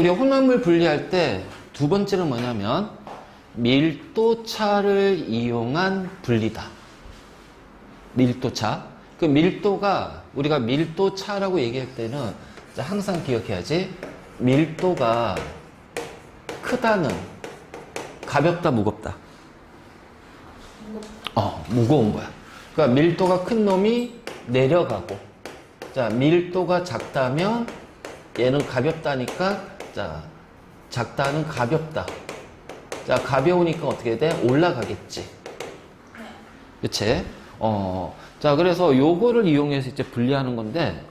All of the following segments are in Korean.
우리 혼합물 분리할 때 두 번째는 뭐냐면 밀도차를 이용한 분리다. 밀도차. 그 밀도가 우리가 밀도차라고 얘기할 때는 항상 기억해야지. 밀도가 크다는 가볍다, 무겁다. 무거운 거야. 그러니까 밀도가 큰 놈이 내려가고, 자, 밀도가 작다면 얘는 가볍다니까, 자, 작다는 가볍다. 자, 가벼우니까 어떻게 돼? 올라가겠지. 그치? 자, 그래서 요거를 이용해서 이제 분리하는 건데,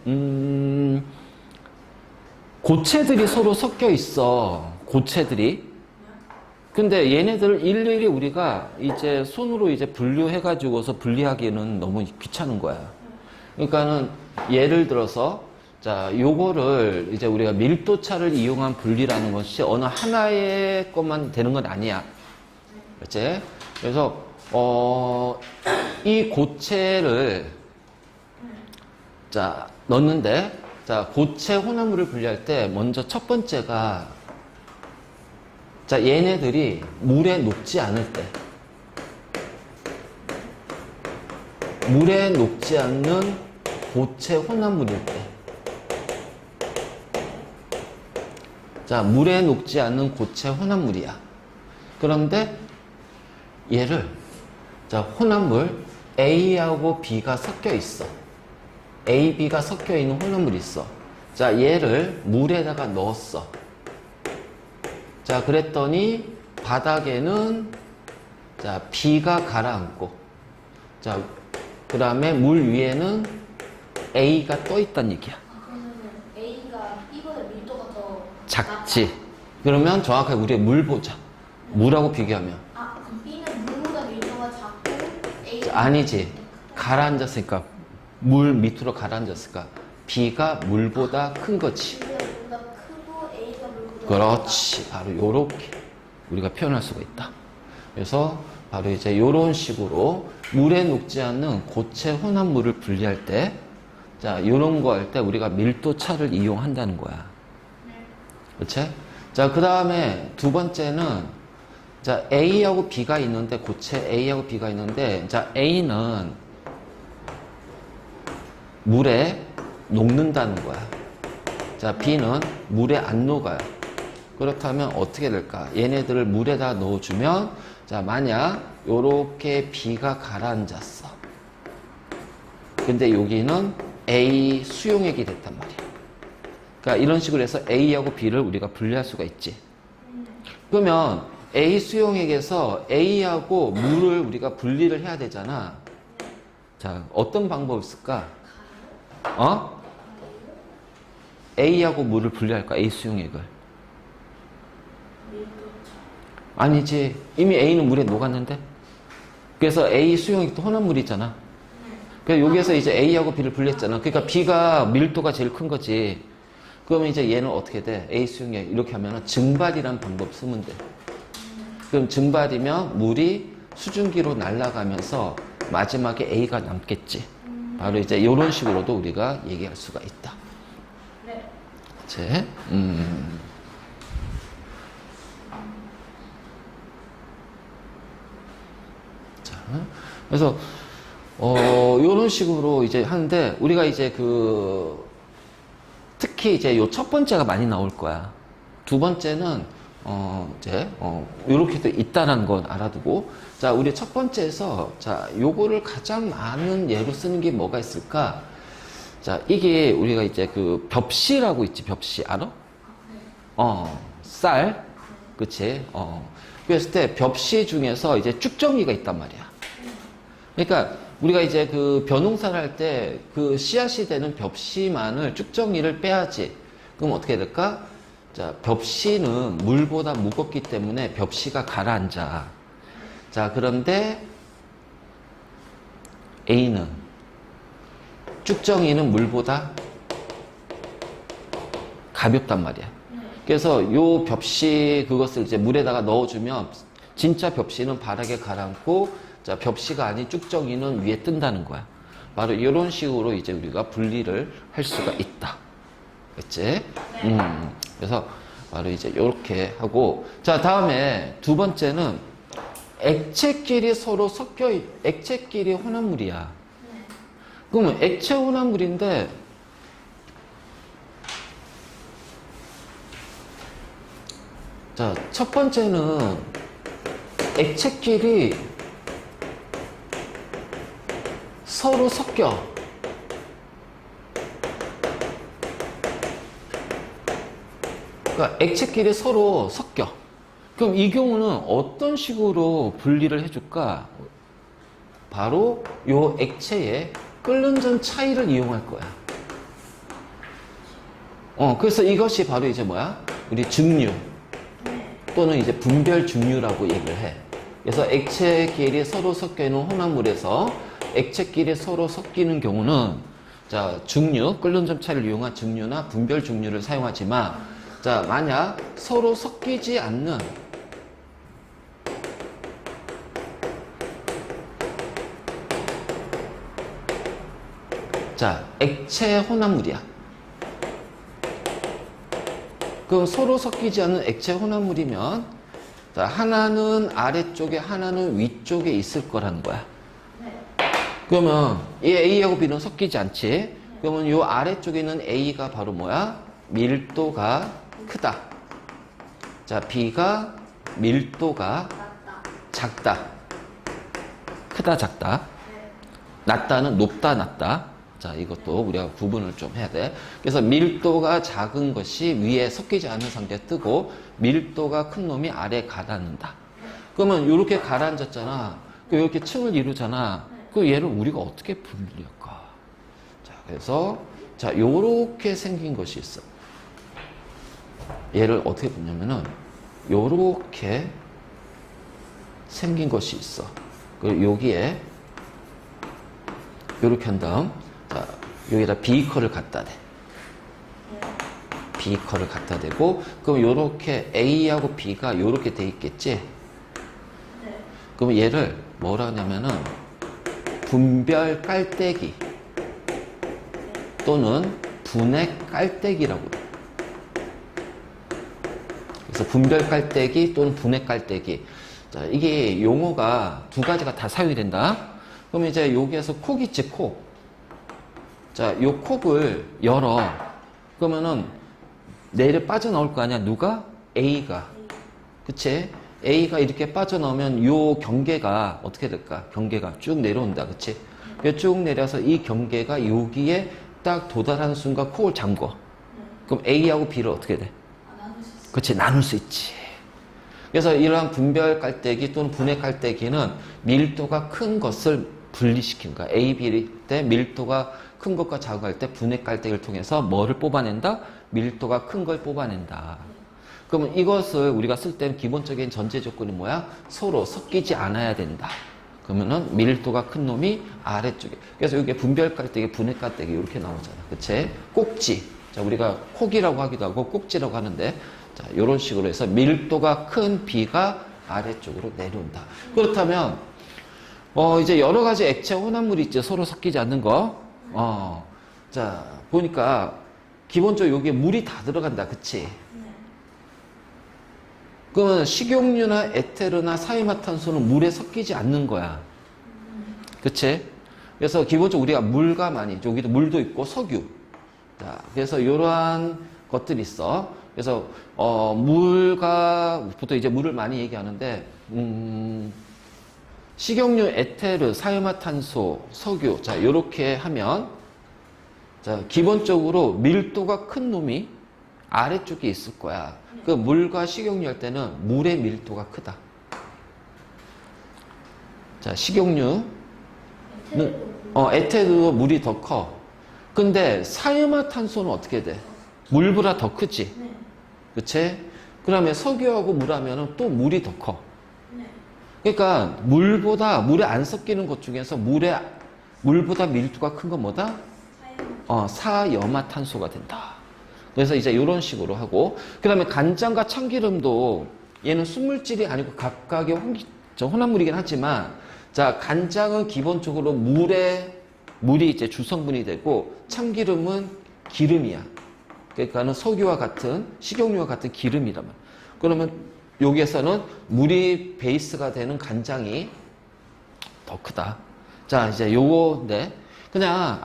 고체들이 서로 섞여 있어. 고체들이. 근데 얘네들을 일일이 우리가 이제 손으로 이제 분류해가지고서 분리하기는 너무 귀찮은 거야. 그러니까는 예를 들어서 자, 요거를 이제 우리가 밀도차를 이용한 분리라는 것이 어느 하나의 것만 되는 건 아니야. 그렇지? 그래서 이 고체를 자, 넣는데 자, 고체 혼합물을 분리할 때 먼저 첫 번째가 자, 얘네들이 물에 녹지 않을 때 물에 녹지 않는 고체 혼합물일 때 자, 물에 녹지 않는 고체 혼합물이야. 그런데 얘를 자, 혼합물 A하고 B가 섞여 있어. A, B가 섞여 있는 혼합물이 있어. 자, 얘를 물에다가 넣었어. 자, 그랬더니 바닥에는 자, B가 가라앉고, 자, 그 다음에 물 위에는 A가 떠 있다는 얘기야. 그러면 A가 B보다 밀도가 더 작지. 그러면 정확하게 우리가 물 보자. 물하고 비교하면. 그럼 B는 물보다 밀도가 작고 A가 아니지. 가라앉았으니까. 물 밑으로 가라앉았으니까. B가 물보다 큰 거지. B가 물보다 크고 A가 물보다 그렇지. 바로 요렇게 우리가 표현할 수가 있다. 그래서 바로 이제 요런 식으로 물에 녹지 않는 고체 혼합물을 분리할 때 자, 요런 거 할 때 우리가 밀도차를 이용한다는 거야. 그렇지? 자, 그 다음에 두 번째는 자, A하고 B가 있는데 고체 A하고 B가 있는데 자, A는 물에 녹는다는 거야. 자, B는 물에 안 녹아요. 그렇다면 어떻게 될까? 얘네들을 물에다 넣어주면 자, 만약 요렇게 B가 가라앉았어. 근데 여기는 A 수용액이 됐단 말이야. 그러니까 이런 식으로 해서 A하고 B를 우리가 분리할 수가 있지. 그러면 A 수용액에서 A하고 물을 우리가 분리를 해야 되잖아. 자, 어떤 방법이 있을까? A하고 물을 분리할까? A 수용액을. 아니지. 이미 A는 물에 녹았는데. 그래서 A 수용액도 혼합물이잖아. 그래서 여기에서 이제 A하고 B를 분리했잖아. 그러니까 B가 밀도가 제일 큰 거지. 그러면 이제 얘는 어떻게 돼? A 수용액 이렇게 하면은 증발이라는 방법 쓰면 돼. 그럼 증발이면 물이 수증기로 날아가면서 마지막에 A가 남겠지. 바로 이제 이런 식으로도 우리가 얘기할 수가 있다. 네. 그치? 자, 그래서 이런 식으로 이제 하는데 우리가 이제 특히 이제 요 첫 번째가 많이 나올 거야. 두 번째는 이제 요렇게도 있다는 건 알아두고 자, 우리 첫 번째에서 자, 요거를 가장 많은 예로 쓰는 게 뭐가 있을까? 자, 이게 우리가 이제 벽시라고 있지. 벽시 알아? 쌀. 그치? 그랬을 때 벽시 중에서 이제 쭉정이가 있단 말이야. 그러니까 우리가 이제 벼농사를 할 때 씨앗이 되는 벽시만을 쭉정이를 빼야지. 그럼 어떻게 될까? 자, 벽시는 물보다 무겁기 때문에 벽시가 가라앉아. 자, 그런데 A는 쭉정이는 물보다 가볍단 말이야. 그래서 요 벽시 그것을 이제 물에다가 넣어주면 진짜 벽시는 바닥에 가라앉고 자, 벽시가 아닌 쭉정이는 위에 뜬다는 거야. 바로 이런 식으로 이제 우리가 분리를 할 수가 있다. 그치? 그래서 바로 이제 이렇게 하고, 자, 다음에 두 번째는 액체끼리 서로 액체끼리 혼합물이야. 네. 그러면 액체 혼합물인데, 자, 첫 번째는 액체끼리 서로 섞여. 그러니까 액체끼리 서로 섞여. 그럼 이 경우는 어떤 식으로 분리를 해줄까? 바로 요 액체의 끓는 전 차이를 이용할 거야. 그래서 이것이 바로 이제 뭐야? 우리 증류 또는 이제 분별 증류라고 얘기를 해. 그래서 액체끼리 서로 섞여 있는 혼합물에서 액체끼리 서로 섞이는 경우는 자, 증류, 끓는 점 차이를 이용한 증류나 분별 증류를 사용하지만 자, 만약 서로 섞이지 않는 자, 액체 혼합물이야. 그럼 서로 섞이지 않는 액체 혼합물이면 자, 하나는 아래쪽에 하나는 위쪽에 있을 거라는 거야. 그러면 이 A하고 B는 섞이지 않지? 그러면 이 아래쪽에 있는 A가 바로 뭐야? 밀도가 크다. 자, B가 밀도가 작다. 크다, 작다. 낮다는 높다, 낮다. 자, 이것도 우리가 구분을 좀 해야 돼. 그래서 밀도가 작은 것이 위에 섞이지 않은 상태에 뜨고 밀도가 큰 놈이 아래에 가라앉는다. 그러면 이렇게 가라앉았잖아. 이렇게 층을 이루잖아. 그 얘를 우리가 어떻게 분리할까? 자, 그래서 자, 요렇게 생긴 것이 있어. 얘를 어떻게 보냐면은 요렇게 생긴 것이 있어. 그리고 여기에 요렇게 한 다음 자, 여기다 비커를 갖다 대. 비커를 갖다 대고 그럼 요렇게 A하고 B가 요렇게 돼 있겠지? 그럼 얘를 뭐라 하냐면은 분별 깔때기 또는 분해 깔때기라고 해. 그래서 분별 깔때기 또는 분해 깔때기. 자, 이게 용어가 두 가지가 다 사용이 된다. 그럼 이제 여기에서 콕 있지, 콕. 자, 요 콕을 열어. 그러면은 내려 빠져나올 거 아니야? 누가? A가. 그치? A가 이렇게 빠져나오면 요 경계가 어떻게 될까? 경계가 쭉 내려온다. 그치? 쭉 내려서 이 경계가 여기에 딱 도달하는 순간 콕을 잠궈. 그럼 A하고 B를 어떻게 돼? 그치? 나눌 수 있지. 그래서 이러한 분별 깔때기 또는 분해 깔때기는 밀도가 큰 것을 분리시킨 거야. A, B 때 밀도가 큰 것과 작은 걸 때 분해 깔때기를 통해서 뭐를 뽑아낸다? 밀도가 큰 걸 뽑아낸다. 그러면 이것을 우리가 쓸 때는 기본적인 전제 조건이 뭐야? 서로 섞이지 않아야 된다. 그러면은 밀도가 큰 놈이 아래쪽에. 그래서 여기 분별 깔때기, 분해 깔때기 이렇게 나오잖아. 그치? 꼭지. 자, 우리가 콕이라고 하기도 하고 꼭지라고 하는데 자, 이런 식으로 해서 밀도가 큰 B가 아래쪽으로 내려온다. 그렇다면 이제 여러 가지 액체 혼합물이 있죠. 서로 섞이지 않는 거. 자, 보니까 기본적으로 여기에 물이 다 들어간다. 그치? 그러면 식용유나 에테르나 사이마탄소는 물에 섞이지 않는 거야. 그치? 그래서 기본적으로 우리가 물가만이, 여기도 물도 있고 석유. 자, 그래서 이러한 것들이 있어. 그래서 물과 보통 이제 물을 많이 얘기하는데 식용유, 에테르, 사이마탄소, 석유. 자, 요렇게 하면 자, 기본적으로 밀도가 큰 놈이 아래쪽에 있을 거야. 그 물과 식용유 할 때는 물의 밀도가 크다. 자, 식용유는 에테르도 물이 더 커. 근데 사이마탄소는 어떻게 돼? 물보다 더 크지. 그치? 그러면 석유하고 물 하면은 또 물이 더 커. 그러니까 물에 안 섞이는 것 중에서 물보다 밀도가 큰 건 뭐다? 사염화탄소가 된다. 그래서 이제 이런 식으로 하고, 그 다음에 간장과 참기름도 얘는 순물질이 아니고 각각의 혼합물이긴 하지만, 자, 간장은 기본적으로 물이 이제 주성분이 되고, 참기름은 기름이야. 그러니까는 석유와 같은 식용유와 같은 기름이란 말이야. 그러면 여기에서는 물이 베이스가 되는 간장이 더 크다. 자, 이제 요거인데 그냥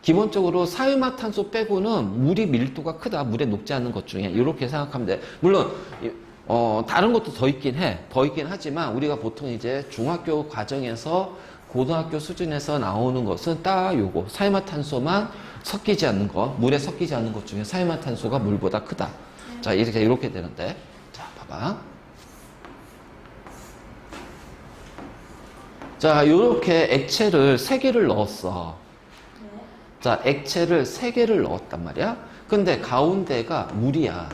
기본적으로 사유마탄소 빼고는 물이 밀도가 크다. 물에 녹지 않는 것 중에 이렇게 생각하면 돼. 물론 다른 것도 더 있긴 해. 더 있긴 하지만 우리가 보통 이제 중학교 과정에서 고등학교 수준에서 나오는 것은 딱 요거 사유마탄소만 섞이지 않는 거, 물에 섞이지 않는 것 중에 사유마탄소가 물보다 크다. 자, 이렇게 되는데, 자, 봐봐. 자, 요렇게 액체를 3개를 넣었어. 자, 액체를 3개를 넣었단 말이야. 근데 가운데가 물이야.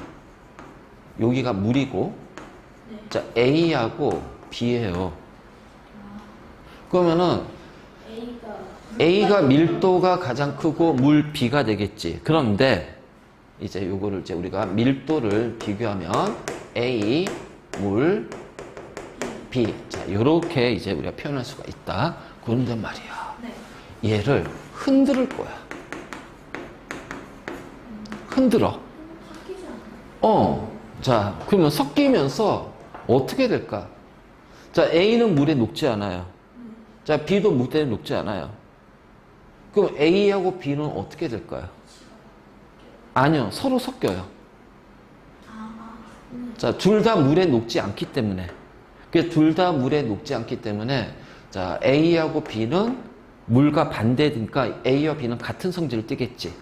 여기가 물이고, 자, A하고 B예요. 그러면은 A가 밀도가 가장 크고 물 B가 되겠지. 그런데 이제 요거를 이제 우리가 밀도를 비교하면 A, 물, B. 자, 요렇게 이제 우리가 표현할 수가 있다. 그런데 말이야. 얘를 흔들 거야. 흔들어. 자, 그러면 섞이면서 어떻게 될까? 자, A는 물에 녹지 않아요. 자, B도 물에 녹지 않아요. 그럼 A하고 B는 어떻게 될까요? 아니요, 서로 섞여요. 자, 둘 다 물에 녹지 않기 때문에. 둘 다 물에 녹지 않기 때문에, 자, A하고 B는 물과 반대니까 A와 B는 같은 성질을 띠겠지.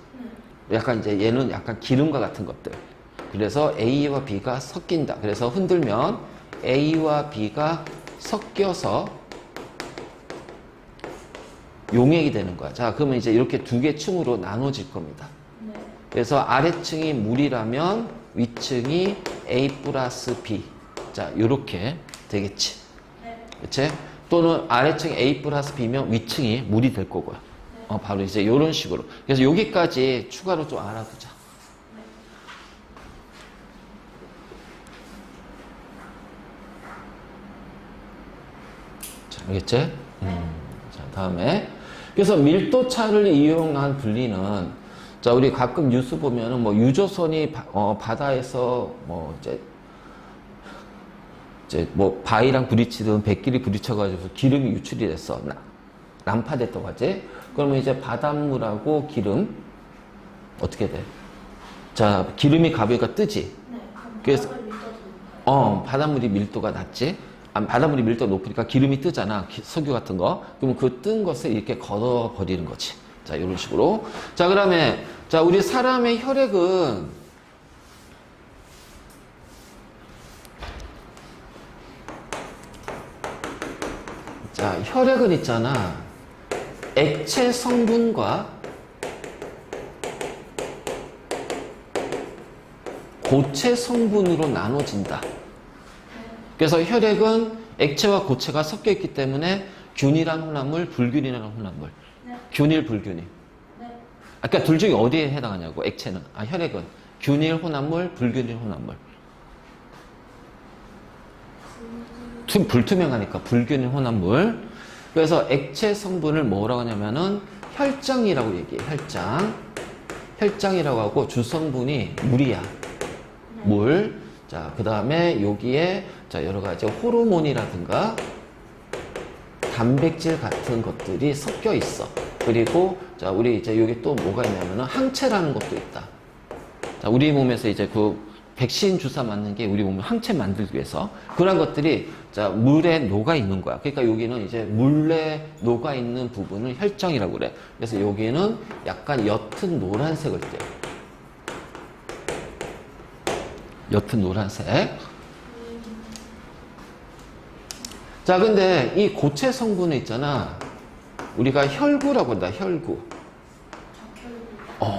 약간 이제 얘는 약간 기름과 같은 것들. 그래서 A와 B가 섞인다. 그래서 흔들면 A와 B가 섞여서 용액이 되는 거야. 자, 그러면 이제 이렇게 2개 층으로 나눠질 겁니다. 그래서 아래층이 물이라면 위층이 A 플러스 B. 자, 요렇게 되겠지. 그치? 또는 아래층이 A 플러스 B면 위층이 물이 될 거고요. 바로 이제 요런 식으로. 그래서 여기까지 추가로 좀 알아두자. 자, 알겠지? 자, 다음에. 그래서 밀도 차를 이용한 분리는, 자, 우리 가끔 뉴스 보면은 뭐 유조선이 바다에서 뭐 이제 뭐 바위랑 부딪히든 백길이 부딪혀가지고 기름이 유출이 됐어. 난파됐다고 하지? 그러면 이제 바닷물하고 기름, 어떻게 돼? 자, 기름이 가벼우니까 뜨지? 그래서, 바닷물이 밀도가 낮지? 바닷물이 밀도가 높으니까 기름이 뜨잖아. 석유 같은 거. 그러면 그 뜬 것을 이렇게 걷어버리는 거지. 자, 이런 식으로. 자, 그 다음에, 자, 우리 사람의 혈액은, 자, 혈액은 있잖아. 액체 성분과 고체 성분으로 나눠진다. 그래서 혈액은 액체와 고체가 섞여 있기 때문에 균일한 혼합물, 불균일한 혼합물. 균일, 불균일. 아까 둘 중에 어디에 해당하냐고, 액체는. 혈액은. 균일 혼합물, 불균일 혼합물. 불투명하니까 불균일 혼합물. 그래서 액체 성분을 뭐라고 하냐면은 혈장이라고 얘기해. 혈장이라고 하고 주성분이 물이야. 물. 자, 그 다음에 여기에 자, 여러 가지 호르몬이라든가 단백질 같은 것들이 섞여 있어. 그리고 자, 우리 이제 여기 또 뭐가 있냐면은 항체라는 것도 있다. 자, 우리 몸에서 이제 그 백신 주사 맞는 게 우리 몸에 항체 만들기 위해서 그런 것들이 자, 물에 녹아 있는 거야. 그러니까 여기는 이제 물에 녹아 있는 부분을 혈장이라고 그래. 그래서 여기는 약간 옅은 노란색을 떼요. 옅은 노란색. 자, 근데 이 고체 성분에 있잖아. 우리가 혈구라고 한다. 혈구.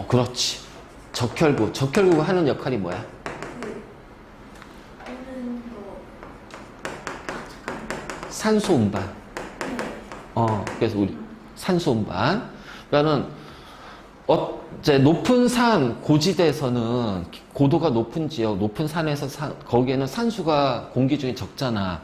그렇지. 적혈구. 적혈구가 하는 역할이 뭐야? 산소 운반. 그래서 우리 산소 운반. 그러니까는 이제 높은 산 고지대에서는 고도가 높은 지역, 높은 산에서 거기에는 산소가 공기 중에 적잖아.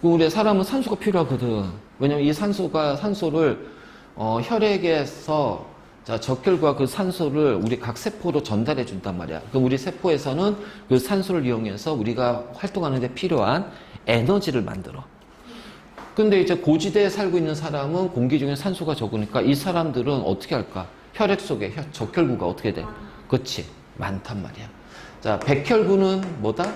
우리 사람은 산소가 필요하거든. 왜냐면 이 산소를 혈액에서 자, 적혈구가 그 산소를 우리 각 세포로 전달해 준단 말이야. 그럼 우리 세포에서는 그 산소를 이용해서 우리가 활동하는 데 필요한 에너지를 만들어. 근데 이제 고지대에 살고 있는 사람은 공기 중에 산소가 적으니까 이 사람들은 어떻게 할까? 혈액 속에 적혈구가 어떻게 돼? 그렇지. 많단 말이야. 자, 백혈구는 뭐다?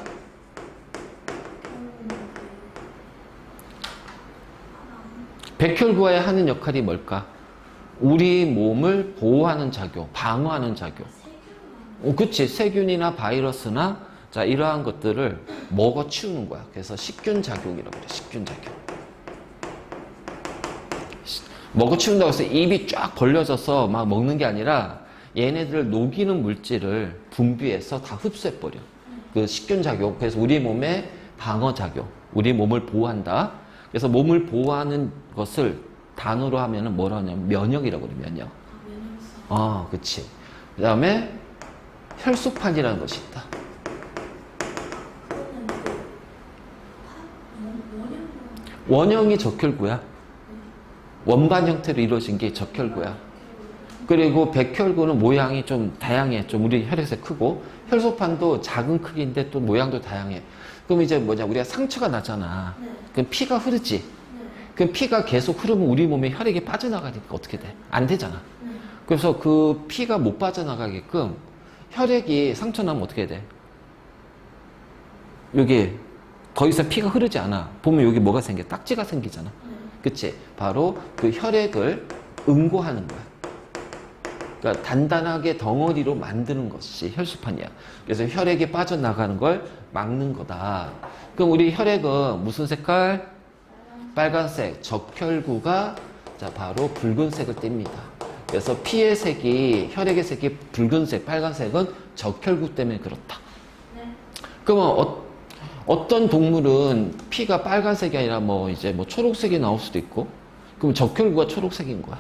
백혈구가 하는 역할이 뭘까? 우리 몸을 보호하는 작용, 방어하는 작용. 그치. 세균이나 바이러스나 자, 이러한 것들을 먹어 치우는 거야. 그래서 식균 작용이라고 그래. 식균 작용. 먹어 치운다고 해서 입이 쫙 벌려져서 막 먹는 게 아니라 얘네들을 녹이는 물질을 분비해서 다 흡수해버려. 그 식균 작용. 그래서 우리 몸의 방어 작용. 우리 몸을 보호한다. 그래서 몸을 보호하는 것을 단어로 하면은 뭐라 하냐면 면역이라고 그래, 면역. 그치. 그 다음에 혈소판이라는 것이 있다. 원형이 적혈구야. 원반 형태로 이루어진 게 적혈구야. 그리고 백혈구는 모양이 좀 다양해. 좀 우리 혈액에 크고, 혈소판도 작은 크기인데 또 모양도 다양해. 그럼 이제 뭐냐, 우리가 상처가 나잖아. 그럼 피가 흐르지. 그럼 피가 계속 흐르면 우리 몸에 혈액이 빠져나가니까 어떻게 돼? 안 되잖아. 그래서 그 피가 못 빠져나가게끔 혈액이 상처 나면 어떻게 돼? 여기 더 이상 피가 흐르지 않아. 보면 여기 뭐가 생겨? 딱지가 생기잖아. 그치? 바로 그 혈액을 응고하는 거야. 그러니까 단단하게 덩어리로 만드는 것이 혈소판이야. 그래서 혈액이 빠져나가는 걸 막는 거다. 그럼 우리 혈액은 무슨 색깔? 빨간색. 적혈구가 자 바로 붉은색을 띱니다. 그래서 피의 색이, 혈액의 색이 붉은색, 빨간색은 적혈구 때문에 그렇다. 그러면 어떤 동물은 피가 빨간색이 아니라 뭐 이제 뭐 초록색이 나올 수도 있고, 그럼 적혈구가 초록색인 거야.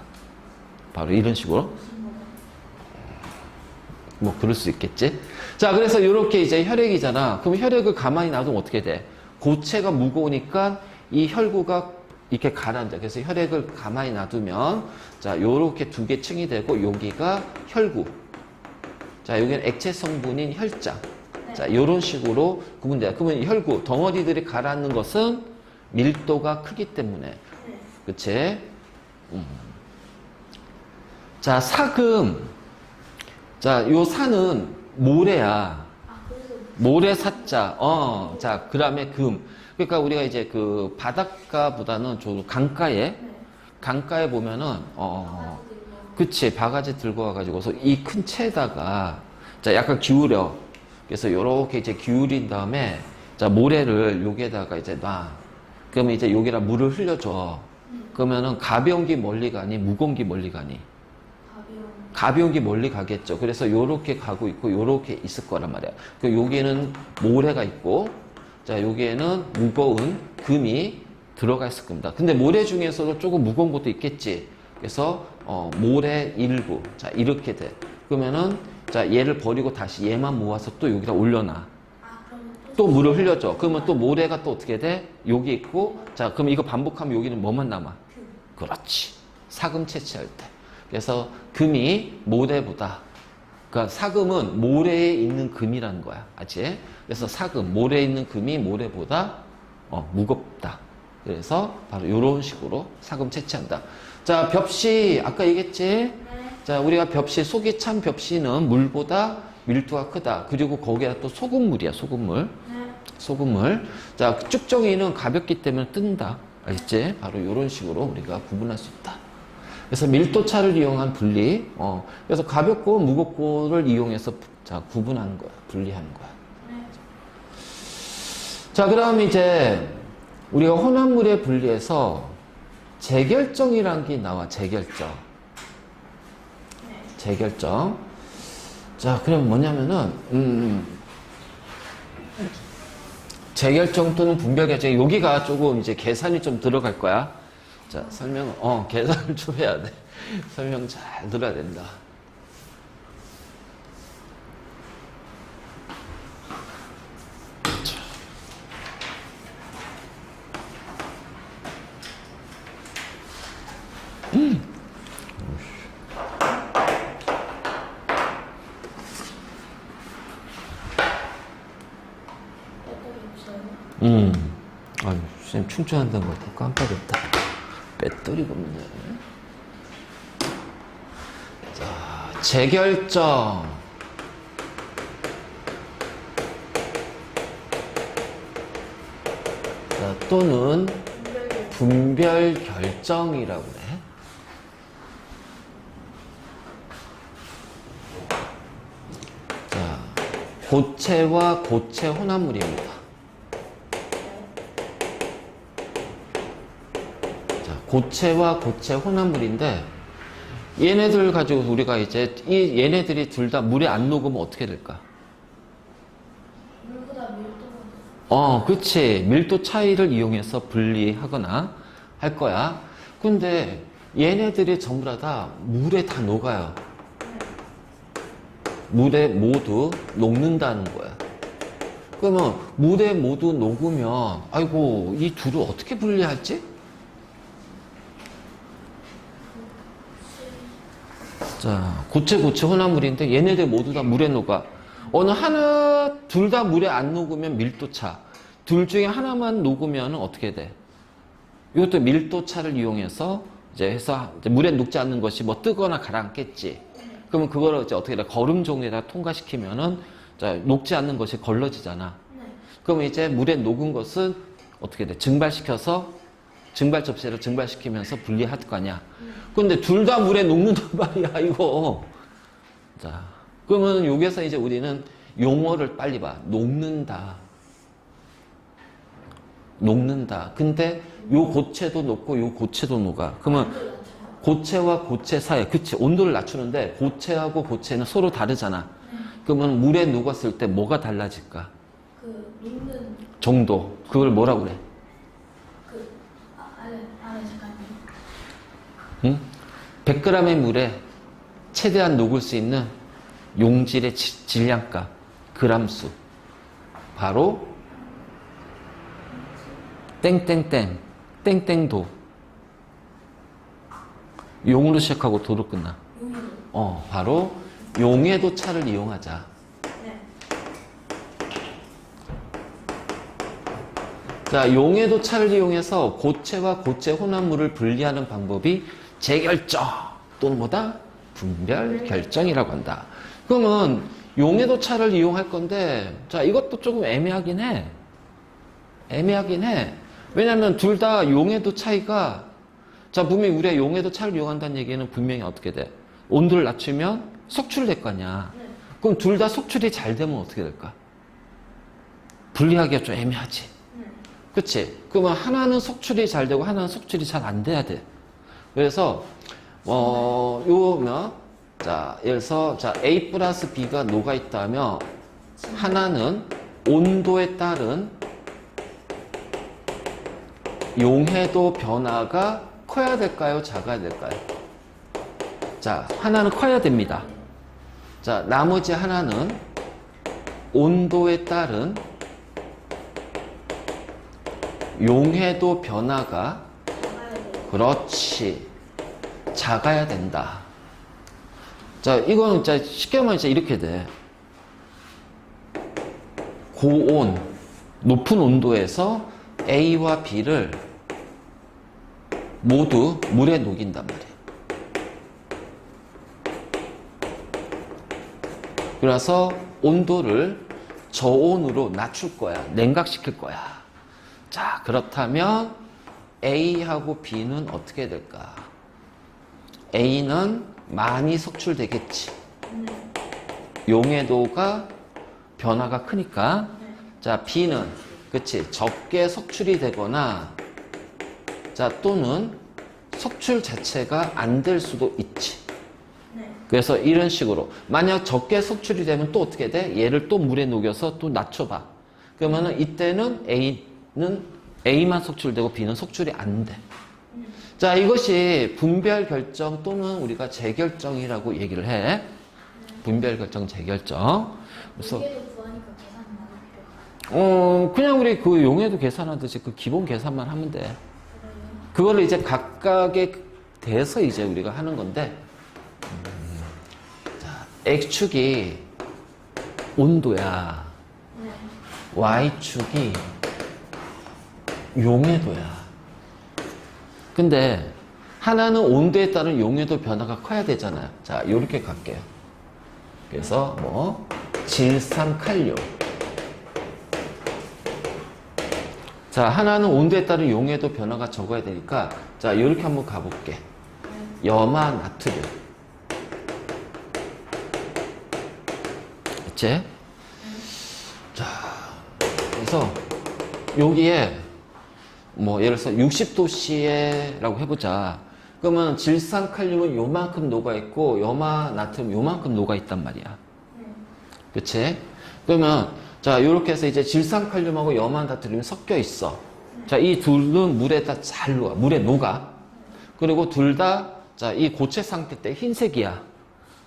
바로 이런 식으로. 뭐 그럴 수 있겠지. 자, 그래서 이렇게 이제 혈액이잖아. 그럼 혈액을 가만히 놔두면 어떻게 돼? 고체가 무거우니까 이 혈구가 이렇게 가라앉아. 그래서 혈액을 가만히 놔두면 자, 요렇게 두 개 층이 되고 여기가 혈구. 자, 여기는 액체 성분인 혈장. 자, 요런 식으로 구분돼요. 그러면 혈구, 덩어리들이 가라앉는 것은 밀도가 크기 때문에. 그치? 자, 사금. 자, 요 사는 모래야. 모래 사자. 자, 그 다음에 금. 그러니까 우리가 이제 그 바닷가보다는 좀 강가에 보면은, 그치. 바가지 들고 와가지고서 이 큰 채에다가 자, 약간 기울여. 그래서 요렇게 이제 기울인 다음에 자, 모래를 여기에다가 이제 놔. 그러면 이제 여기다 물을 흘려줘. 그러면은 가벼운 게 멀리 가니, 무거운 게 멀리 가니? 가벼운 게 멀리 가겠죠. 그래서 요렇게 가고 있고 요렇게 있을 거란 말이야. 그 여기에는 모래가 있고, 자, 여기에는 무거운 금이 들어가 있을 겁니다. 근데 모래 중에서도 조금 무거운 것도 있겠지. 그래서 모래 일부. 자, 이렇게 돼. 그러면은 자, 얘를 버리고 다시 얘만 모아서 또 여기다 올려놔. 또 물을 흘려줘. 그러면 또 모래가 또 어떻게 돼? 여기 있고, 자, 그럼 이거 반복하면 여기는 뭐만 남아? 그렇지. 사금 채취할 때. 그래서 금이 모래보다, 그러니까 사금은 모래에 있는 금이라는 거야. 알지? 그래서 사금, 모래에 있는 금이 모래보다 무겁다. 그래서 바로 이런 식으로 사금 채취한다. 자, 벽시 아까 얘기했지? 자, 우리가 벽시, 속이 찬 벽시는 물보다 밀도가 크다. 그리고 거기에 또 소금물이야, 소금물. 소금물. 자, 쭉정이는 가볍기 때문에 뜬다. 알겠지? 바로 이런 식으로 우리가 구분할 수 있다. 그래서 밀도차를 이용한 분리. 그래서 가볍고 무겁고를 이용해서 자, 구분하는 거야. 분리하는 거야. 자, 그 다음 이제 우리가 혼합물에 분리해서 재결정이라는 게 나와. 재결정. 재결정. 자, 그럼 뭐냐면은, 재결정 또는 분별결정. 여기가 조금 이제 계산이 좀 들어갈 거야. 자, 계산을 좀 해야 돼. 설명 잘 들어야 된다. 없어요. 아유, 쌤 충전한다는 거 깜빡했다. 배터리가 없네. 자, 재결정. 자, 또는 분별 결정이라고 그래. 자, 고체와 고체 혼합물입니다. 자, 고체와 고체 혼합물인데 얘네들 가지고 우리가 이제 얘네들이 둘 다 물에 안 녹으면 어떻게 될까? 물보다 밀도가 그치. 밀도 차이를 이용해서 분리하거나 할 거야. 근데 얘네들이 전부 다 물에 다 녹아요. 물에 모두 녹는다는 거야. 그러면 물에 모두 녹으면 아이고 이 둘을 어떻게 분리할지? 자, 고체 혼합물인데 얘네들 모두 다 물에 녹아. 어느 하나 둘 다 물에 안 녹으면 밀도차. 둘 중에 하나만 녹으면 어떻게 돼? 이것도 밀도차를 이용해서 이제 해서 이제 물에 녹지 않는 것이 뭐 뜨거나 가라앉겠지. 그러면 그거를 이제 어떻게 돼? 거름종에다 통과시키면은 자, 녹지 않는 것이 걸러지잖아. 그러면 이제 물에 녹은 것은 어떻게 돼? 증발시켜서 증발 접시를 증발시키면서 분리할 거 아니야. 근데 둘 다 물에 녹는단 말이야, 이거. 자, 그러면 여기서 이제 우리는 용어를 빨리 봐. 녹는다. 녹는다. 근데 요 고체도 녹고 요 고체도 녹아. 그러면 고체와 고체 사이, 그치, 온도를 낮추는데 고체하고 고체는 서로 다르잖아. 그러면 물에 녹았을 때 뭐가 달라질까? 그 녹는 정도. 그걸 뭐라고 그래? 안에 잠깐만요. 응? 100g의 물에 최대한 녹을 수 있는 용질의 질량값, 그람수. 바로 땡땡땡, 땡땡도. 용으로 시작하고 도로 끝나. 바로 용해도 차를 이용하자. 네. 자, 용해도 차를 이용해서 고체와 고체 혼합물을 분리하는 방법이 재결정 또는 뭐다? 분별 결정이라고 한다. 그러면 용해도 차를 이용할 건데, 자, 이것도 조금 애매하긴 해. 애매하긴 해. 왜냐면 둘 다 용해도 차이가, 자, 분명히 우리가 용해도 차를 이용한다는 얘기는 분명히 어떻게 돼? 온도를 낮추면 속출될 거 아니야. 그럼 둘 다 속출이 잘 되면 어떻게 될까? 분리하기가 좀 애매하지. 그치? 그러면 하나는 속출이 잘 되고 하나는 속출이 잘 안 돼야 돼. 그래서, 자, 예를 들어서, 자, A 플러스 B가 녹아있다면 하나는 온도에 따른 용해도 변화가 커야 될까요? 작아야 될까요? 자, 하나는 커야 됩니다. 자, 나머지 하나는 온도에 따른 용해도 변화가 그렇지 작아야 된다. 자, 이거는 진짜 쉽게 말하면 이렇게 돼. 고온, 높은 온도에서 A와 B를 모두 물에 녹인단 말이에요. 그래서 온도를 저온으로 낮출 거야. 냉각시킬 거야. 자, 그렇다면 A하고 B는 어떻게 될까? A는 많이 속출되겠지. 용해도가 변화가 크니까. 자, B는 그치, 적게 속출이 되거나, 자, 또는 속출 자체가 안 될 수도 있지. 그래서 이런 식으로 만약 적게 속출이 되면 또 어떻게 돼? 얘를 또 물에 녹여서 또 낮춰봐. 그러면은 이때는 A만 속출되고 B는 속출이 안 돼. 자, 이것이 분별 결정 또는 우리가 재결정이라고 얘기를 해. 분별 결정, 재결정. 그래서 용해도 구하니까 계산 많이 필요해요. 그냥 우리 그 용해도 계산하듯이 그 기본 계산만 하면 돼. 그거를 이제 각각에 대해서 이제 우리가 하는 건데, 자, X축이 온도야. Y축이 용해도야. 근데 하나는 온도에 따른 용해도 변화가 커야 되잖아요. 자, 요렇게 갈게요. 그래서 뭐 질산칼륨. 자, 하나는 온도에 따른 용해도 변화가 적어야 되니까 자, 요렇게 한번 가볼게. 염화 나트륨. 그치? 자, 그래서 여기에 뭐 예를 들어서 60도씨에라고 해보자. 그러면 질산칼륨은 요만큼 녹아있고 염화 나트륨 요만큼 녹아있단 말이야. 그치? 그러면 자, 요렇게 해서 이제 질산칼륨하고 염화 나트륨이 섞여 있어. 자, 이 둘은 물에다 잘 녹아. 물에 녹아. 그리고 둘 다, 자, 이 고체 상태 때 흰색이야.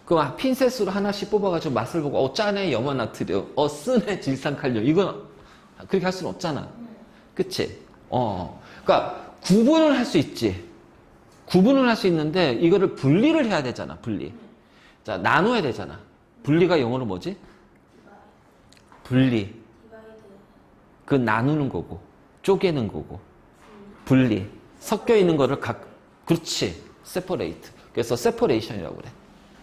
그럼 핀셋으로 하나씩 뽑아가지고 맛을 보고, 짜네, 염화 나트륨. 쓰네, 질산칼륨. 이건 그렇게 할 수는 없잖아. 그치? 그러니까 구분을 할 수 있지. 구분을 할 수 있는데, 이거를 분리를 해야 되잖아, 분리. 자, 나눠야 되잖아. 분리가 영어로 뭐지? 분리. 그 나누는 거고, 쪼개는 거고, 분리. 섞여 있는 거를 그렇지. separate. 그래서 separation이라고 그래.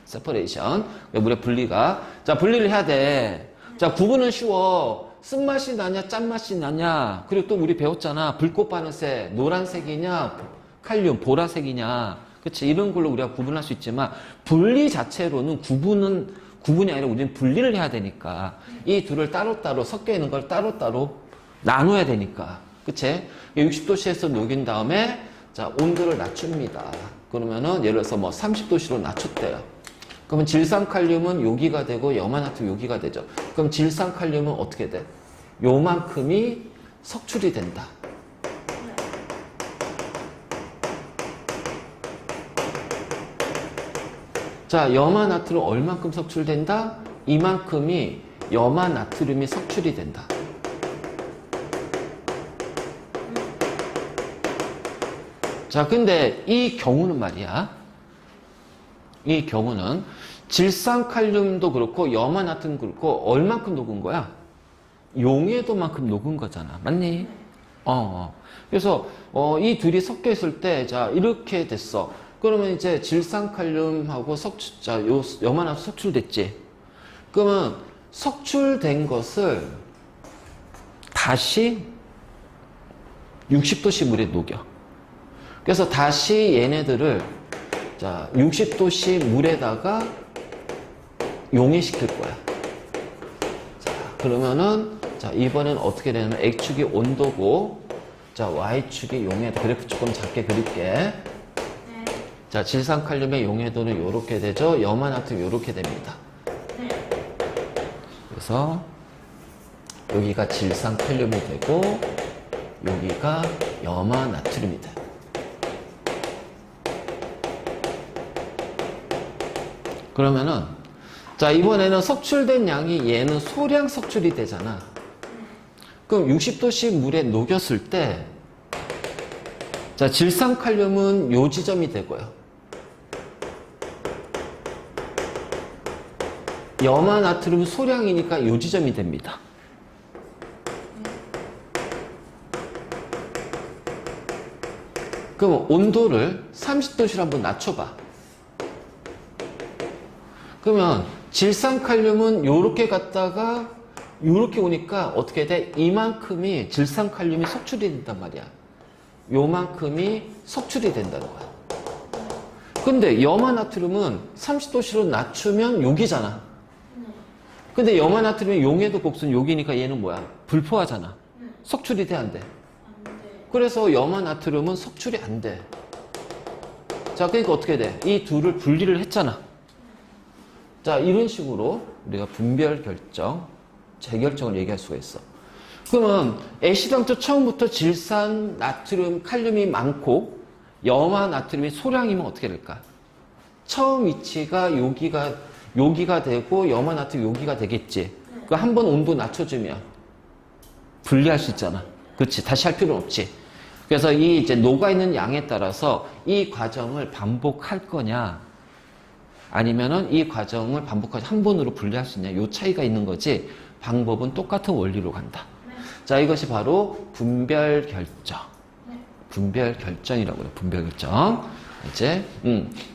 separation. 물의 분리가. 자, 분리를 해야 돼. 자, 구분은 쉬워. 쓴맛이 나냐, 짠맛이 나냐. 그리고 또 우리 배웠잖아. 불꽃 반응색, 노란색이냐, 칼륨, 보라색이냐. 그치. 이런 걸로 우리가 구분할 수 있지만, 분리 자체로는 구분이 아니라 우리는 분리를 해야 되니까 이 둘을 따로따로 섞여 있는 걸 따로따로 나눠야 되니까. 그치? 60도씨에서 녹인 다음에 자, 온도를 낮춥니다. 그러면은 예를 들어서 뭐 30도씨로 낮췄대요. 그러면 질산칼륨은 요기가 되고 염화나트륨 요기가 되죠. 그럼 질산칼륨은 어떻게 돼? 요만큼이 석출이 된다. 자, 염화나트륨 얼만큼 석출된다? 이만큼이 염화나트륨이 석출이 된다. 자, 근데 이 경우는 말이야. 이 경우는 질산칼륨도 그렇고 염화나트륨도 그렇고 얼만큼 녹은 거야? 용해도만큼 녹은 거잖아. 맞니? 그래서 이 둘이 섞여 있을 때 자, 이렇게 됐어. 그러면 이제 질산칼륨하고 염화나트륨 석출됐지. 그러면 석출된 것을 다시 60도씨 물에 녹여. 그래서 다시 얘네들을 자, 60도씨 물에다가 용해시킬 거야. 자, 그러면은 자, 이번엔 어떻게 되냐면 X축이 온도고 자, Y축이 용해도. 그래프 조금 작게 그릴게. 자, 질산칼륨의 용해도는 요렇게 되죠. 염화나트륨 요렇게 됩니다. 그래서 여기가 질산칼륨이 되고 여기가 염화나트륨이 돼. 그러면은 자, 이번에는 석출된 양이 얘는 소량 석출이 되잖아. 그럼 60도씨 물에 녹였을 때 자, 질산칼륨은 요 지점이 되고요. 염화나트륨 소량이니까 요 지점이 됩니다. 그럼 온도를 30도씨로 한번 낮춰봐. 그러면 질산칼륨은 요렇게 갔다가 요렇게 오니까 어떻게 돼? 이만큼이 질산칼륨이 석출이 된단 말이야. 요만큼이 석출이 된다는 거야. 근데 염화나트륨은 30도씨로 낮추면 욕이잖아. 근데 염화나트륨이 용해도 곱순 욕이니까 얘는 뭐야? 불포화잖아. 석출이 돼, 안 돼? 그래서 염화나트륨은 석출이 안 돼. 자, 그러니까 어떻게 돼? 이 둘을 분리를 했잖아. 자, 이런 식으로 우리가 분별 결정, 재결정을 얘기할 수가 있어. 그러면 애시당초 처음부터 질산, 나트륨, 칼륨이 많고 염화나트륨이 소량이면 어떻게 될까? 처음 위치가 요기가 되고 염화나트륨 요기가 되겠지. 그 한 번 온도 낮춰주면 분리할 수 있잖아. 그렇지. 다시 할 필요는 없지. 그래서 이 이제 녹아있는 양에 따라서 이 과정을 반복할 거냐, 아니면은 이 과정을 반복하지 한 번으로 분리할 수 있냐, 요 차이가 있는 거지. 방법은 똑같은 원리로 간다. 자, 이것이 바로 분별 결정. 네. 분별 결정이라고 해요. 분별 결정. 이제,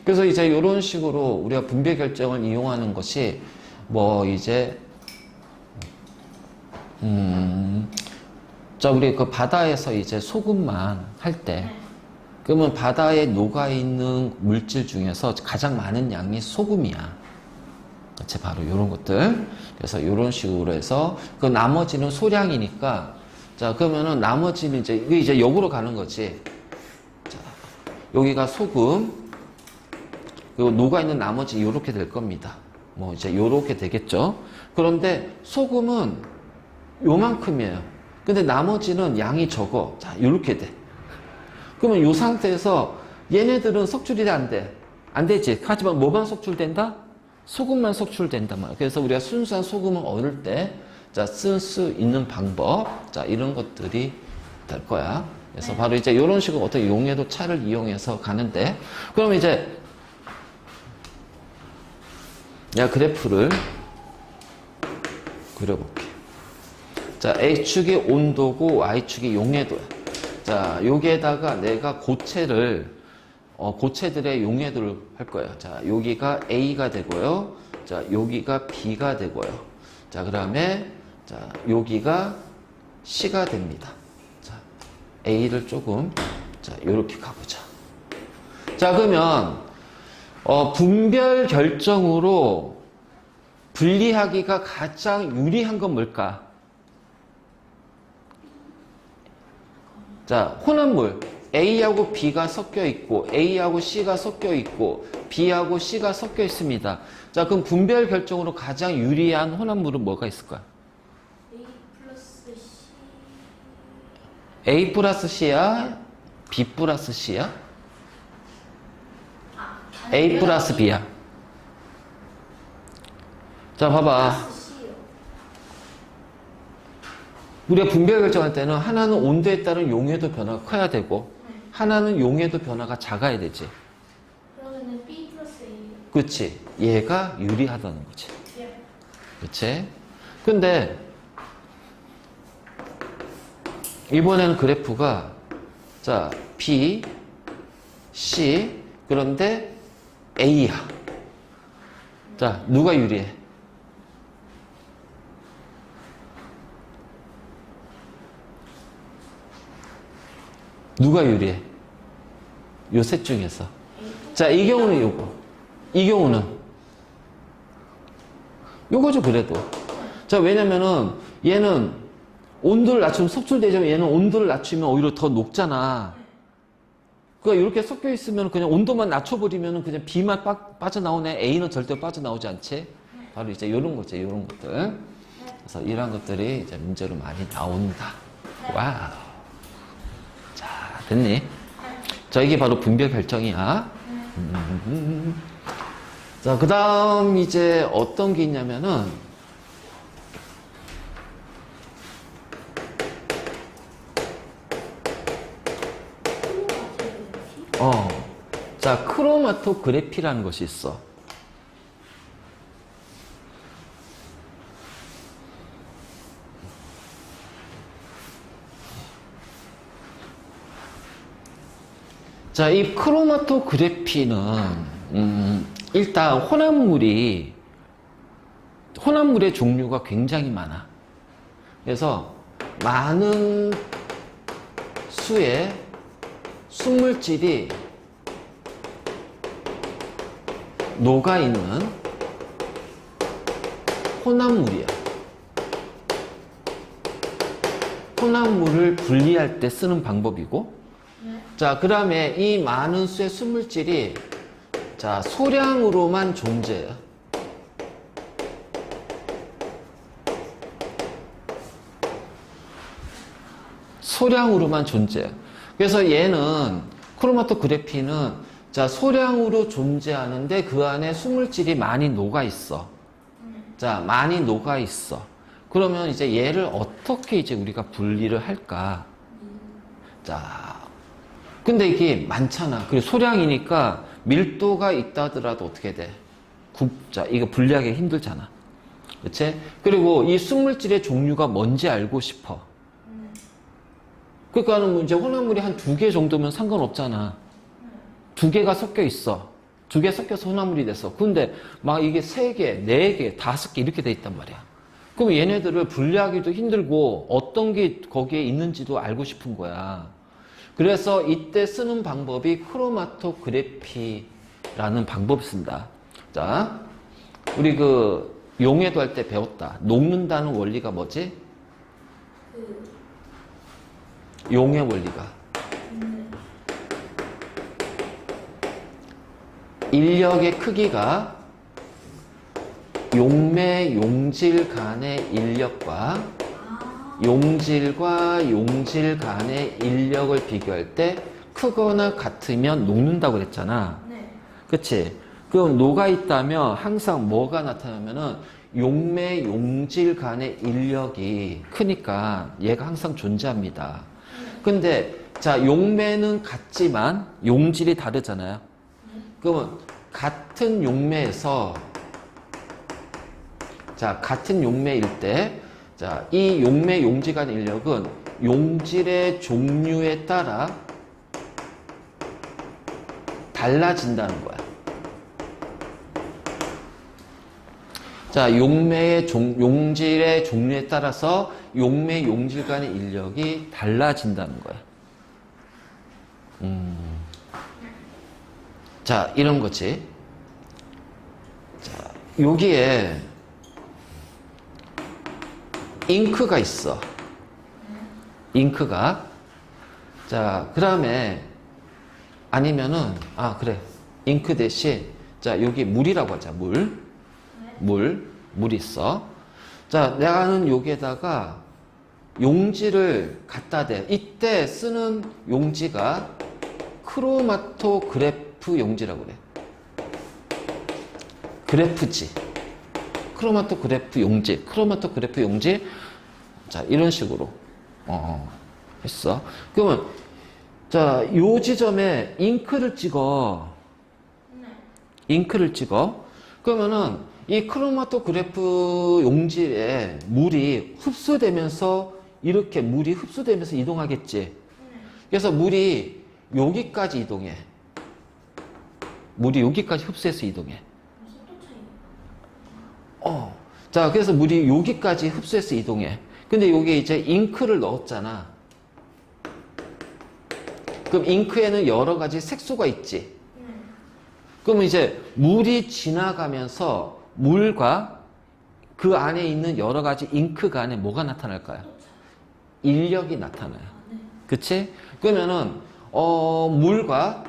그래서 이제 이런 식으로 우리가 분별 결정을 이용하는 것이 뭐 이제, 자, 우리 그 바다에서 이제 소금만 할 때, 네. 그러면 바다에 녹아있는 물질 중에서 가장 많은 양이 소금이야. 그치, 바로 이런 것들. 그래서 이런 식으로 해서, 그 나머지는 소량이니까, 자, 그러면은 나머지는 이제, 이게 이제 역으로 가는 거지. 자, 여기가 소금, 그리고 녹아있는 나머지 이렇게 될 겁니다. 뭐 이제 이렇게 되겠죠. 그런데 소금은 요만큼이에요. 근데 나머지는 양이 적어. 자, 이렇게 돼. 그러면 이 상태에서 얘네들은 석출이 안 돼. 안 되지. 하지만 뭐만 석출된다? 소금만 석출된단 말이야. 그래서 우리가 순수한 소금을 얻을 때, 자, 쓸 수 있는 방법, 자, 이런 것들이 될 거야. 그래서 바로 이제 이런 식으로 어떻게 용해도 차를 이용해서 가는데, 그럼 이제, 내가 그래프를 그려볼게. 자, X축이 온도고 Y축이 용해도야. 자, 여기에다가 내가 고체들의 용해도를 할 거예요. 자, 여기가 A가 되고요. 자, 여기가 B가 되고요. 자, 그 다음에, 자, 여기가 C가 됩니다. 자, A를 조금, 자, 요렇게 가보자. 자, 그러면, 분별 결정으로 분리하기가 가장 유리한 건 뭘까? 자, 혼합물. A하고 B가 섞여 있고, A하고 C가 섞여 있고, B하고 C가 섞여 있습니다. 자, 그럼 분별 결정으로 가장 유리한 혼합물은 뭐가 있을까요? A 플러스 C. A 플러스 C야? B 플러스 C야? A 플러스 B야. 자, 봐봐. 플러스 C요. 우리가 분별 결정할 때는 하나는 온도에 따른 용해도 변화가 커야 되고, 하나는 용해도 변화가 작아야 되지. 그러면은 B 플러스 A. 그치? 얘가 유리하다는 거지. 예. 그치? 근데, 이번에는 그래프가, 자, B, C, 그런데 A야. 자, 누가 유리해? 누가 유리해? 요 셋 중에서. 자, 이 경우는 요거. 이 경우는 요거죠, 그래도. 자, 왜냐면은 얘는 온도를 낮추면 석출되지만 얘는 온도를 낮추면 오히려 더 녹잖아. 그러니까 이렇게 섞여 있으면 그냥 온도만 낮춰버리면 그냥 B만 빠져나오네. A는 절대 빠져나오지 않지. 바로 이제 요런 거지, 요런 것들. 그래서 이런 것들이 이제 문제로 많이 나온다. 와우. 자, 됐니? 자, 이게 바로 분별 결정이야. 자, 그 다음 이제 어떤 게 있냐면은, 자, 크로마토그래피라는 것이 있어. 자, 이 크로마토그래피는 일단 혼합물의 종류가 굉장히 많아. 그래서 많은 수의 순물질이 녹아있는 혼합물이야. 혼합물을 분리할 때 쓰는 방법이고, 자, 그 다음에 이 많은 수의 순물질이, 자, 소량으로만 존재해요. 소량으로만 존재해요. 그래서 얘는, 크로마토그래피는, 자, 소량으로 존재하는데 그 안에 순물질이 많이 녹아있어. 자, 많이 녹아있어. 그러면 이제 얘를 어떻게 이제 우리가 분리를 할까? 자, 근데 이게 많잖아. 그리고 소량이니까 밀도가 있다 하더라도 어떻게 돼? 자, 이거 분리하기 힘들잖아. 그치? 그리고 이 순물질의 종류가 뭔지 알고 싶어. 그러니까는 이제 혼합물이 한 2개 정도면 상관없잖아. 2개가 섞여 있어. 2개 섞여서 혼합물이 됐어. 근데 막 이게 3개, 4개, 5개 이렇게 돼 있단 말이야. 그럼 얘네들을 분리하기도 힘들고 어떤 게 거기에 있는지도 알고 싶은 거야. 그래서 이때 쓰는 방법이 크로마토그래피라는 방법을 쓴다. 자, 우리 그 용해도 할 때 배웠다. 녹는다는 원리가 뭐지? 용해 원리가. 인력의 크기가 용매, 용질 간의 인력과 용질과 용질 간의 인력을 비교할 때 크거나 같으면 녹는다고 그랬잖아. 네. 그치? 그럼 녹아 있다면 항상 뭐가 나타나면은 용매, 용질 간의 인력이 크니까 얘가 항상 존재합니다. 근데 자, 용매는 같지만 용질이 다르잖아요. 그러면 같은 용매에서 자, 같은 용매일 때 자, 이 용매, 용질 간 인력은 용질의 종류에 따라 달라진다는 거야. 자, 용질의 종류에 따라서 용매, 용질 간의 인력이 달라진다는 거야. 자, 이런 거지. 자, 여기에 잉크가 있어. 잉크가. 자, 그 다음에 아니면은 그래. 잉크 대신 자, 여기 물이라고 하자. 물 있어. 자, 나는 여기에다가 용지를 갖다 대. 이때 쓰는 용지가 크로마토그래프 용지라고 그래. 그래프지. 크로마토그래프 용지. 크로마토그래프 용지. 자, 이런 식으로. 했어. 그러면, 자, 요 지점에 잉크를 찍어. 잉크를 찍어. 그러면은, 이 크로마토그래프 용질에 물이 흡수되면서, 이렇게 물이 흡수되면서 이동하겠지. 그래서 물이 여기까지 이동해. 물이 여기까지 흡수해서 이동해. 자, 그래서 물이 여기까지 흡수해서 이동해. 근데 여기에 이제 잉크를 넣었잖아. 그럼 잉크에는 여러 가지 색소가 있지. 그러면 이제 물이 지나가면서 물과 그 안에 있는 여러 가지 잉크 간에 뭐가 나타날까요? 인력이 나타나요. 그치? 그러면은, 물과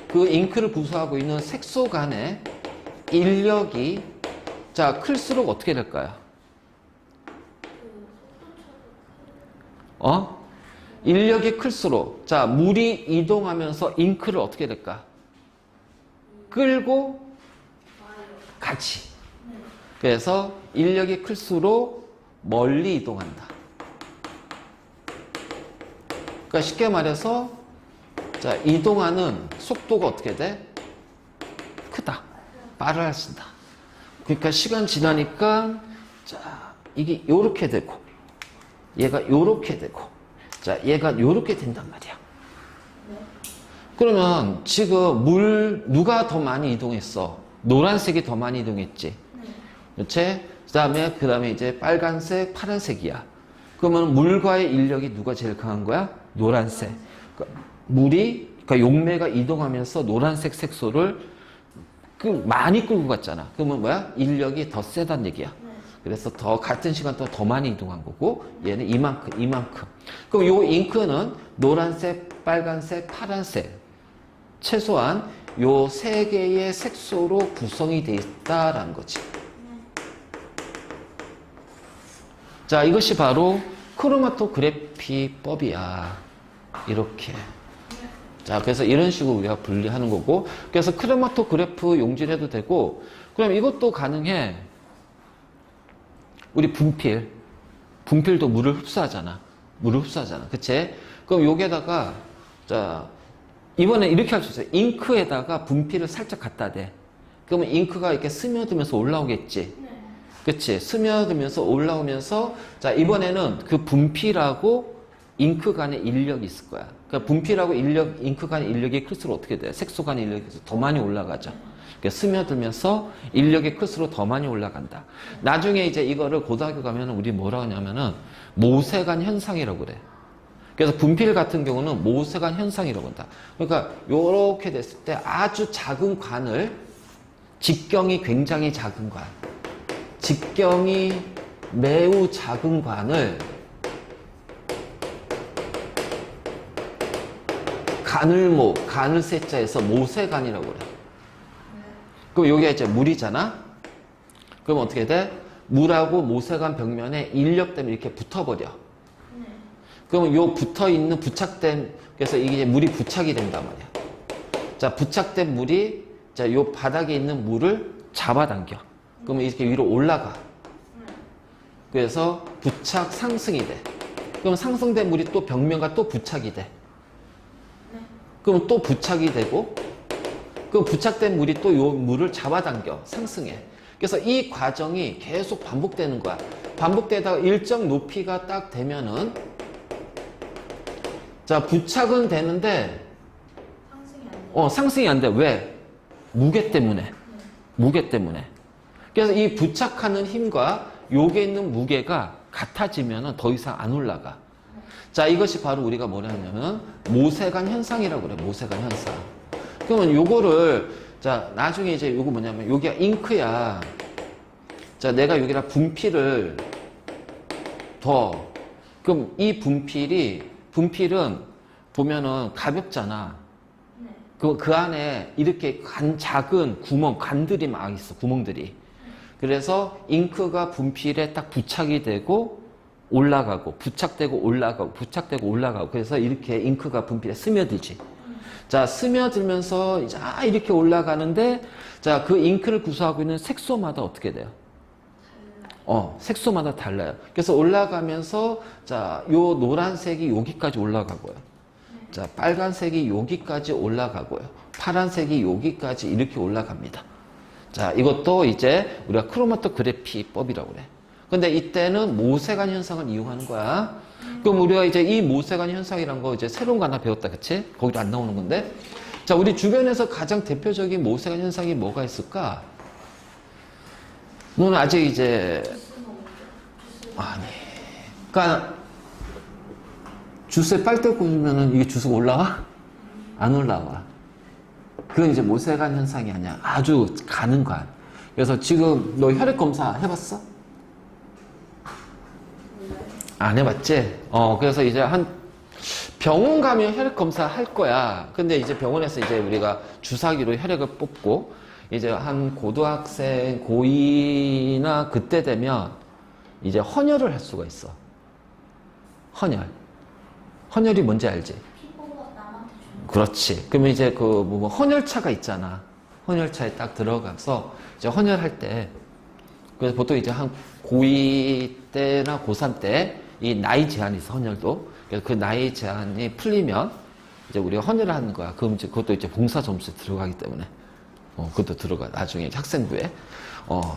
그 잉크를 구성하고 있는 색소 간에 인력이 자, 클수록 어떻게 될까요? 인력이 클수록 자, 물이 이동하면서 잉크를 어떻게 될까? 끌고 같이. 그래서 인력이 클수록 멀리 이동한다. 그러니까 쉽게 말해서 자, 이동하는 속도가 어떻게 돼? 크다. 빠르다. 그러니까 시간 지나니까 자, 이게 요렇게 되고 얘가 요렇게 되고 자, 얘가 요렇게 된단 말이야. 그러면 지금 물 누가 더 많이 이동했어? 노란색이 더 많이 이동했지. 그렇지? 그다음에 이제 빨간색, 파란색이야. 그러면 물과의 인력이 누가 제일 강한 거야? 노란색. 그러니까 그러니까 용매가 이동하면서 노란색 색소를 많이 끌고 갔잖아. 그러면 뭐야? 인력이 더 세단 얘기야. 그래서 더 같은 시간 동안 더 많이 이동한 거고 얘는 이만큼. 그럼 요 잉크는 노란색, 빨간색, 파란색 최소한 요 3개의 색소로 구성이 되어 있다라는 거지. 자, 이것이 바로 크로마토그래피법이야. 이렇게. 자, 그래서 이런 식으로 우리가 분리하는 거고, 그래서 크로마토그래프 용질해도 되고, 그럼 이것도 가능해. 우리 분필도 물을 흡수하잖아. 그치? 그럼 여기에다가, 자, 이번에 이렇게 할 수 있어요. 잉크에다가 분필을 살짝 갖다 대. 그러면 잉크가 이렇게 스며들면서 올라오겠지. 그치? 스며들면서 올라오면서, 자, 이번에는 그 분필하고 잉크 간의 인력이 있을 거야. 그러니까 분필하고 잉크 간의 인력이 클수록 어떻게 돼? 색소 간의 인력이 더 많이 올라가죠. 그러니까 스며들면서 인력이 클수록 더 많이 올라간다. 나중에 이제 이거를 고등학교 가면 우리 뭐라고 하냐면은 모세관 현상이라고 그래. 그래서 분필 같은 경우는 모세관 현상이라고 한다. 그러니까 요렇게 됐을 때 아주 작은 관을 직경이 굉장히 작은 관, 직경이 매우 작은 관을 간을 세자에서 모세관이라고 그래. 그럼 여기가 이제 물이잖아? 그럼 어떻게 돼? 물하고 모세관 벽면에 인력 때문에 이렇게 붙어버려. 그러면 요 붙어 있는 부착된, 그래서 이게 이제 물이 부착이 된단 말이야. 자, 부착된 물이, 자, 요 바닥에 있는 물을 잡아당겨. 그러면 이렇게 위로 올라가. 그래서 부착 상승이 돼. 그럼 상승된 물이 또 벽면과 또 부착이 돼. 그럼 또 부착이 되고, 그럼 부착된 물이 또 요 물을 잡아당겨. 상승해. 그래서 이 과정이 계속 반복되는 거야. 반복되다가 일정 높이가 딱 되면은, 자, 부착은 되는데, 상승이 안 돼. 왜? 무게 때문에. 무게 때문에. 그래서 이 부착하는 힘과 요게 있는 무게가 같아지면은 더 이상 안 올라가. 자, 이것이 바로 우리가 뭐라 하냐면, 모세관 현상이라고 그래. 모세관 현상. 그러면 요거를, 자, 나중에 이제 요거 뭐냐면, 여기가 잉크야. 자, 내가 여기다 분필을 그럼 이 분필은 보면은 가볍잖아. 그 안에 이렇게 작은 관들이 막 있어, 구멍들이. 그래서 잉크가 분필에 딱 부착이 되고 올라가고, 부착되고 올라가고, 부착되고 올라가고. 그래서 이렇게 잉크가 분필에 스며들지. 자, 스며들면서 이렇게 올라가는데, 자, 그 잉크를 구성하고 있는 색소마다 어떻게 돼요? 색소마다 달라요. 그래서 올라가면서, 자, 요 노란색이 여기까지 올라가고요. 자, 빨간색이 여기까지 올라가고요. 파란색이 여기까지 이렇게 올라갑니다. 자, 이것도 이제 우리가 크로마토그래피법이라고 그래. 근데 이때는 모세관 현상을 이용하는 거야. 그럼 우리가 이제 이 모세관 현상이란 거 이제 새로운 거 하나 배웠다, 그치? 거기도 안 나오는 건데. 자, 우리 주변에서 가장 대표적인 모세관 현상이 뭐가 있을까? 너는 아직 이제, 그러니까, 주스에 빨대 꽂으면은 이게 주스가 올라와? 안 올라와. 그건 이제 모세관 현상이 아니야. 아주 가는 관. 그래서 지금 너 혈액 검사 해봤어? 안 해봤지? 그래서 이제 병원 가면 혈액 검사 할 거야. 근데 이제 병원에서 이제 우리가 주사기로 혈액을 뽑고, 이제 한 고등학생, 고2나 그때 되면 이제 헌혈을 할 수가 있어. 헌혈이 뭔지 알지? 그렇지. 그러면 이제 헌혈차가 있잖아. 헌혈차에 딱 들어가서 이제 헌혈할 때, 그래서 보통 이제 한 고2 때나 고3 때 이 나이 제한이 있어, 헌혈도. 그래서 그 나이 제한이 풀리면 이제 우리가 헌혈을 하는 거야. 그럼 이제 그것도 이제 봉사 점수에 들어가기 때문에. 그것도 들어가. 나중에 학생부에,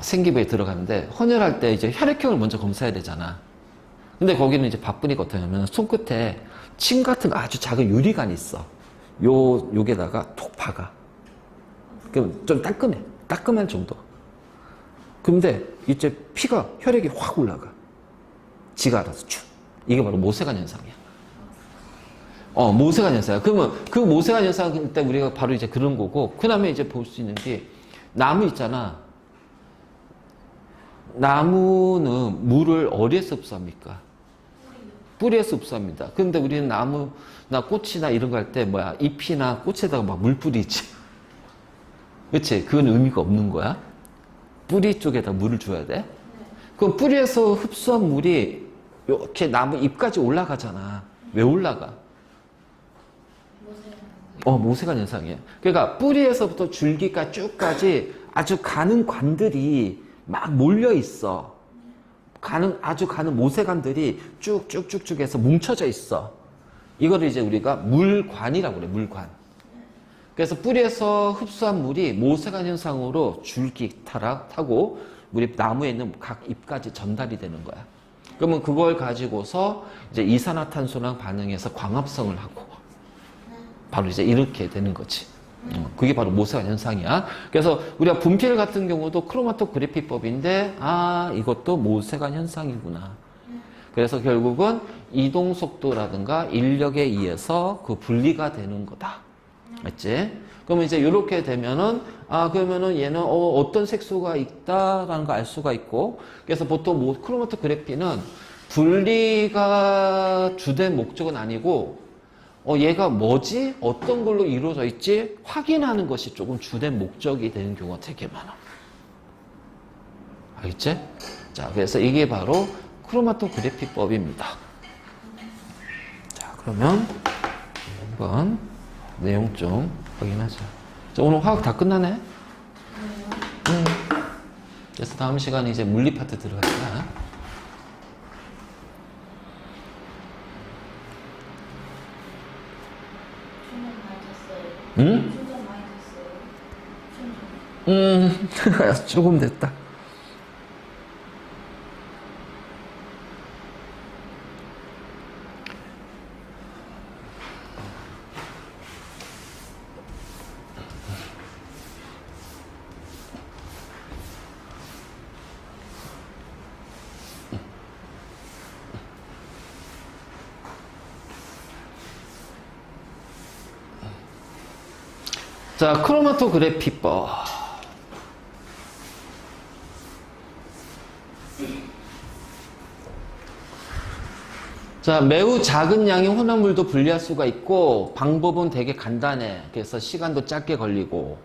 생기부에 들어가는데, 헌혈할 때 이제 혈액형을 먼저 검사해야 되잖아. 근데 거기는 이제 바쁘니까 어떻게 하냐면, 손끝에 침 같은 아주 작은 유리관이 있어. 요게다가 톡 박아. 그럼 좀 따끔할 정도. 근데 이제 혈액이 확 올라가. 지가 알아서 쭉. 이게 바로 모세관 현상이야. 모세관 현상이야. 그러면 그 모세관 현상 때 우리가 바로 이제 그런 거고, 그 다음에 이제 볼 수 있는 게, 나무 있잖아. 나무는 물을 어디에서 흡수합니까? 뿌리에서 흡수합니다. 근데 우리는 나무나 꽃이나 이런 거 할 때 잎이나 꽃에다가 막 물 뿌리지. 그치? 그건 의미가 없는 거야. 뿌리 쪽에다 물을 줘야 돼. 그럼 뿌리에서 흡수한 물이 이렇게 나무 잎까지 올라가잖아. 왜 올라가? 모세관 현상이에요. 그러니까 뿌리에서부터 줄기까지 쭉까지 아주 가는 관들이 막 몰려 있어. 아주 가는 모세관들이 쭉쭉쭉쭉 해서 뭉쳐져 있어. 이거를 이제 우리가 물관이라고 그래, 물관. 그래서 뿌리에서 흡수한 물이 모세관 현상으로 줄기 타고 우리 나무에 있는 각 잎까지 전달이 되는 거야. 그러면 그걸 가지고서 이제 이산화탄소랑 반응해서 광합성을 하고 바로 이제 이렇게 되는 거지. 그게 바로 모세관 현상이야. 그래서 우리가 분필 같은 경우도 크로마토그래피법인데 이것도 모세관 현상이구나. 그래서 결국은 이동 속도라든가 인력에 의해서 그 분리가 되는 거다. 맞지? 그러면 이제 이렇게 되면은 그러면은 얘는 어떤 색소가 있다라는 걸 알 수가 있고, 그래서 보통 크로마토그래피는 분리가 주된 목적은 아니고 얘가 뭐지? 어떤 걸로 이루어져 있지? 확인하는 것이 조금 주된 목적이 되는 경우가 되게 많아. 알겠지? 자, 그래서 이게 바로 크로마토그래피법입니다. 자, 그러면 한번 내용 좀 확인하자. 자, 오늘 화학 다 끝나네? 그래서 다음 시간에 이제 물리 파트 들어갈 거야. 충전 많이 됐어요. 응? 충전 많이 됐어요. 충전. 조금 됐다. 자, 크로마토그래피법. 자, 매우 작은 양의 혼합물도 분리할 수가 있고 방법은 되게 간단해. 그래서 시간도 짧게 걸리고.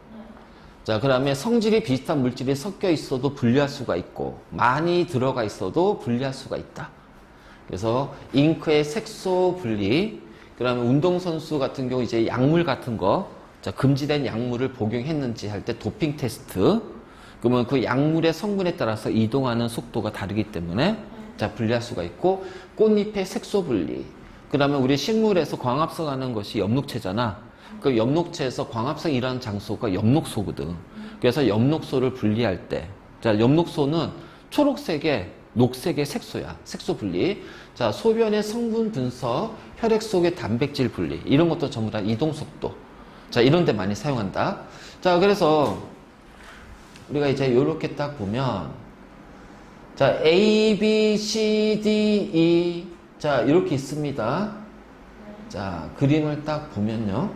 자, 그 다음에 성질이 비슷한 물질이 섞여 있어도 분리할 수가 있고 많이 들어가 있어도 분리할 수가 있다. 그래서 잉크의 색소 분리, 그 다음에 운동선수 같은 경우 이제 약물 같은 거, 자, 금지된 약물을 복용했는지 할 때 도핑 테스트. 그러면 그 약물의 성분에 따라서 이동하는 속도가 다르기 때문에 자, 분리할 수가 있고, 꽃잎의 색소 분리. 그 다음에 우리 식물에서 광합성하는 것이 엽록체잖아. 그 엽록체에서 광합성이 일어나는 장소가 엽록소거든. 그래서 엽록소를 분리할 때, 자, 엽록소는 초록색의 녹색의 색소야. 색소 분리. 자, 소변의 성분 분석, 혈액 속의 단백질 분리. 이런 것도 전부 다 이동 속도. 자, 이런 데 많이 사용한다. 자, 그래서 우리가 이제 요렇게 딱 보면, 자, A, B, C, D, E. 자, 이렇게 있습니다. 자, 그림을 딱 보면요.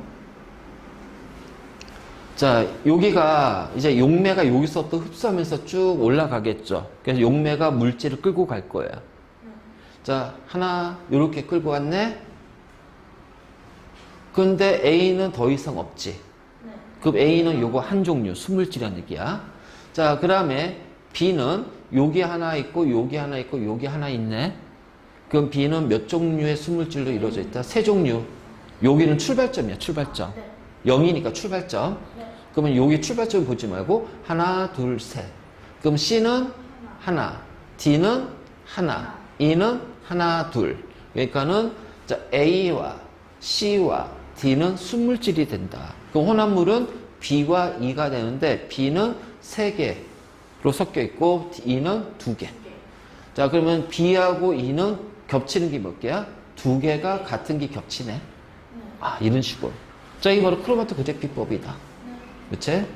자, 여기가 이제 용매가 여기서부터 흡수하면서 쭉 올라가겠죠. 그래서 용매가 물질을 끌고 갈 거예요. 자, 하나, 요렇게 끌고 갔네. 근데 A는 더 이상 없지. 그럼 A는 요거 한 종류, 순물질이라는 얘기야. 자, 그 다음에 B는 여기 하나 있고, 여기 하나 있고, 여기 하나 있네. 그럼 B는 몇 종류의 순물질로 이루어져 있다? 세 종류. 여기는 출발점이야, 출발점. 0이니까 출발점. 그러면 여기 출발점 보지 말고, 하나, 둘, 셋. 그럼 C는 하나, D는 하나, E는 하나, 둘. 그러니까는, 자, A와 C와 D는 순물질이 된다. 그럼 혼합물은 B와 E가 되는데 B는 3개로 섞여 있고 E는 2개. 자, 그러면 B하고 E는 겹치는 게 몇 개야? 2개가 같은 게 겹치네. 이런 식으로. 자, 이게 바로 크로마토그래피법이다. 그치?